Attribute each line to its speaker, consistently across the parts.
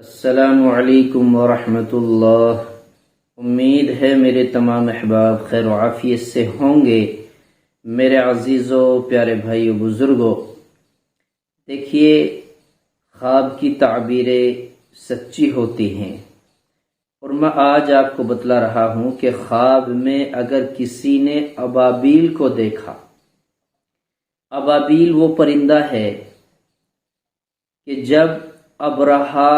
Speaker 1: السلام علیکم ورحمۃ اللہ۔ امید ہے میرے تمام احباب خیر و عافیت سے ہوں گے۔ میرے عزیزوں، پیارے بھائیو، بزرگوں، دیکھیے، خواب کی تعبیریں سچی ہوتی ہیں، اور میں آج آپ کو بتلا رہا ہوں کہ خواب میں اگر کسی نے ابابیل کو دیکھا، ابابیل وہ پرندہ ہے کہ جب ابرہا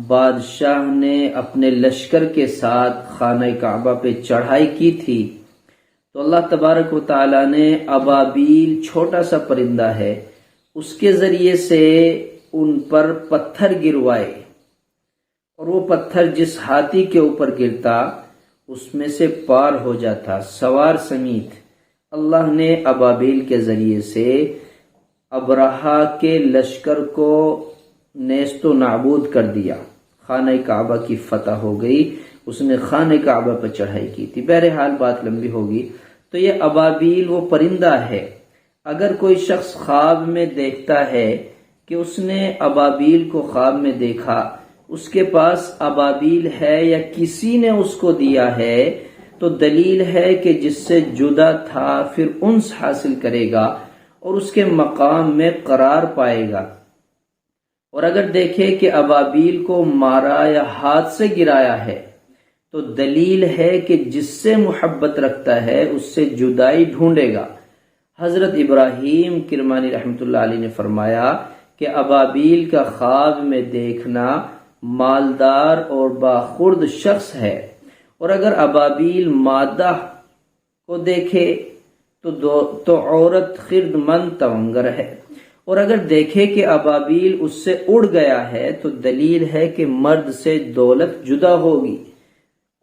Speaker 1: بادشاہ نے اپنے لشکر کے ساتھ خانہ کعبہ پہ چڑھائی کی تھی تو اللہ تبارک و تعالی نے ابابیل، چھوٹا سا پرندہ ہے، اس کے ذریعے سے ان پر پتھر گروائے، اور وہ پتھر جس ہاتھی کے اوپر گرتا اس میں سے پار ہو جاتا، سوار سمیت۔ اللہ نے ابابیل کے ذریعے سے ابرہا کے لشکر کو نیست و نابود کر دیا، خانہ کعبہ کی فتح ہو گئی، اس نے خانہ کعبہ پر چڑھائی کی تھی۔ بہرحال بات لمبی ہوگی، تو یہ ابابیل وہ پرندہ ہے۔ اگر کوئی شخص خواب میں دیکھتا ہے کہ اس نے ابابیل کو خواب میں دیکھا، اس کے پاس ابابیل ہے یا کسی نے اس کو دیا ہے، تو دلیل ہے کہ جس سے جدا تھا پھر انس حاصل کرے گا اور اس کے مقام میں قرار پائے گا۔ اور اگر دیکھے کہ ابابیل کو مارا یا ہاتھ سے گرایا ہے تو دلیل ہے کہ جس سے محبت رکھتا ہے اس سے جدائی ڈھونڈے گا۔ حضرت ابراہیم کرمانی رحمۃ اللہ علیہ نے فرمایا کہ ابابیل کا خواب میں دیکھنا مالدار اور باخورد شخص ہے، اور اگر ابابیل مادہ کو دیکھے تو عورت خرد مند تونگر ہے، اور اگر دیکھے کہ ابابیل اس سے اڑ گیا ہے تو دلیل ہے کہ مرد سے دولت جدا ہوگی،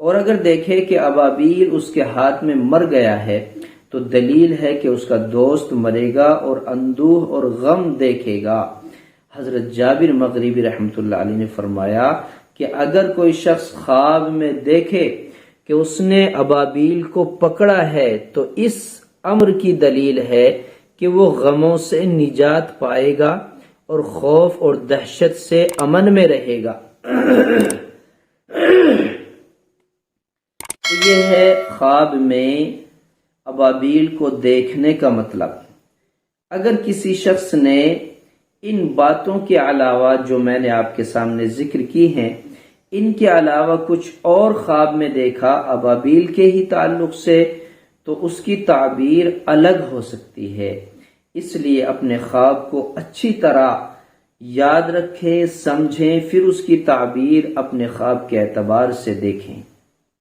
Speaker 1: اور اگر دیکھے کہ ابابیل اس کے ہاتھ میں مر گیا ہے تو دلیل ہے کہ اس کا دوست مرے گا اور اندوہ اور غم دیکھے گا۔ حضرت جابر مغربی رحمۃ اللہ علیہ نے فرمایا کہ اگر کوئی شخص خواب میں دیکھے کہ اس نے ابابیل کو پکڑا ہے تو اس امر کی دلیل ہے کہ وہ غموں سے نجات پائے گا اور خوف اور دہشت سے امن میں رہے گا۔ یہ ہے خواب میں ابابیل کو دیکھنے کا مطلب۔ اگر کسی شخص نے ان باتوں کے علاوہ جو میں نے آپ کے سامنے ذکر کی ہیں، ان کے علاوہ کچھ اور خواب میں دیکھا ابابیل کے ہی تعلق سے، تو اس کی تعبیر الگ ہو سکتی ہے۔ اس لیے اپنے خواب کو اچھی طرح یاد رکھیں، سمجھیں، پھر اس کی تعبیر اپنے خواب کے اعتبار سے دیکھیں۔